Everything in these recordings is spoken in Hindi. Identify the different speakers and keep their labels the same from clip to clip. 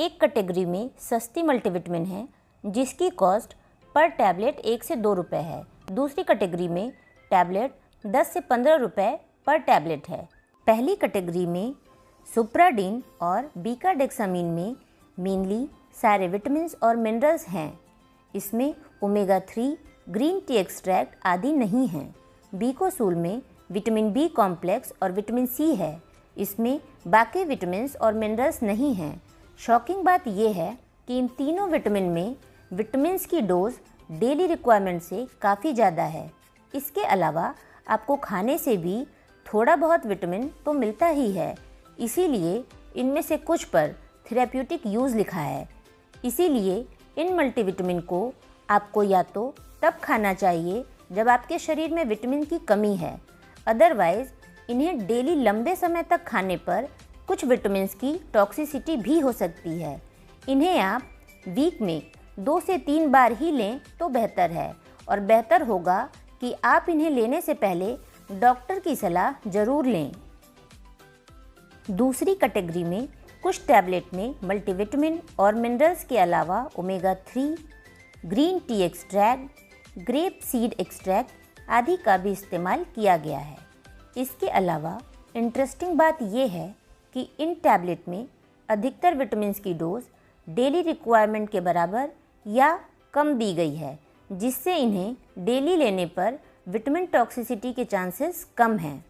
Speaker 1: एक कैटेगरी में सस्ती मल्टीविटामिन है जिसकी कॉस्ट पर टैबलेट 1 से 2 रुपये है। दूसरी कैटेगरी में टैबलेट 10 से 15 रुपये पर टैबलेट है। पहली कैटेगरी में सुप्राडीन और बीकाडेक्सामीन में मेनली सारे विटामिन्स और मिनरल्स हैं। इसमें ओमेगा 3, ग्रीन टी एक्सट्रैक्ट आदि नहीं हैं। बीकोसूल में विटामिन बी कॉम्प्लेक्स और विटामिन सी है। इसमें बाकी विटामिन्स और मिनरल्स नहीं हैं। शॉकिंग बात यह है कि इन तीनों विटामिन में विटामिन्स की डोज डेली रिक्वायरमेंट से काफ़ी ज़्यादा है। इसके अलावा आपको खाने से भी थोड़ा बहुत विटामिन तो मिलता ही है, इसीलिए इनमें से कुछ पर थेरेप्यूटिक यूज़ लिखा है। इसीलिए इन मल्टीविटामिन को आपको या तो तब खाना चाहिए जब आपके शरीर में विटामिन की कमी है, अदरवाइज़ इन्हें डेली लंबे समय तक खाने पर कुछ विटामिन्स की टॉक्सिसिटी भी हो सकती है। इन्हें आप वीक में 2 से 3 बार ही लें तो बेहतर है, और बेहतर होगा कि आप इन्हें लेने से पहले डॉक्टर की सलाह ज़रूर लें। दूसरी कैटेगरी में कुछ टैबलेट में मल्टीविटामिन और मिनरल्स के अलावा omega 3, green tea extract, grape seed extract आदि का भी इस्तेमाल किया गया है। इसके अलावा इंटरेस्टिंग बात यह है कि इन टैबलेट में अधिकतर विटामिन्स की डोज डेली रिक्वायरमेंट के बराबर या कम दी गई है, जिससे इन्हें डेली लेने पर विटामिन टॉक्सिसिटी के चांसेस कम हैं।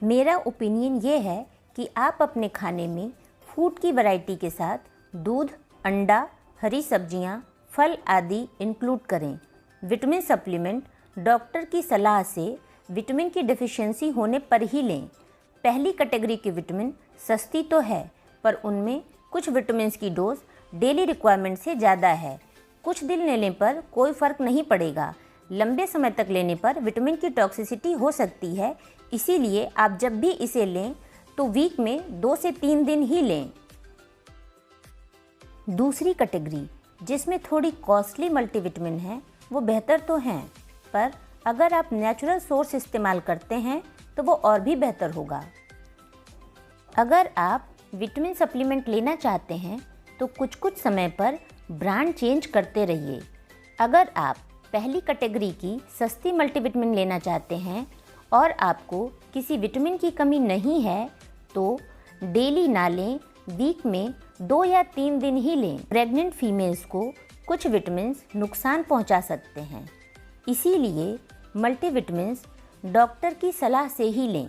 Speaker 1: मेरा ओपिनियन ये है कि आप अपने खाने में फूड की वैरायटी के साथ दूध, अंडा, हरी सब्जियां, फल आदि इंक्लूड करें। विटामिन सप्लीमेंट डॉक्टर की सलाह से विटामिन की डेफिशिएंसी होने पर ही लें। पहली कैटेगरी के विटामिन सस्ती तो है, पर उनमें कुछ विटामिन्स की डोज डेली रिक्वायरमेंट से ज़्यादा है। कुछ दिन लेने पर कोई फ़र्क नहीं पड़ेगा, लंबे समय तक लेने पर विटामिन की टॉक्सिसिटी हो सकती है। इसीलिए आप जब भी इसे लें तो वीक में 2 से 3 दिन ही लें। दूसरी कैटेगरी जिसमें थोड़ी कॉस्टली मल्टीविटामिन है वो बेहतर तो हैं, पर अगर आप नेचुरल सोर्स इस्तेमाल करते हैं तो वो और भी बेहतर होगा। अगर आप विटामिन सप्लीमेंट लेना चाहते हैं तो कुछ समय पर ब्रांड चेंज करते रहिए। अगर आप पहली कैटेगरी की सस्ती मल्टीविटामिन लेना चाहते हैं और आपको किसी विटामिन की कमी नहीं है तो डेली ना लें, वीक में 2 या 3 दिन ही लें। प्रेग्नेंट फीमेल्स को कुछ विटामिन्स नुकसान पहुंचा सकते हैं, इसीलिए मल्टीविटामिन्स डॉक्टर की सलाह से ही लें।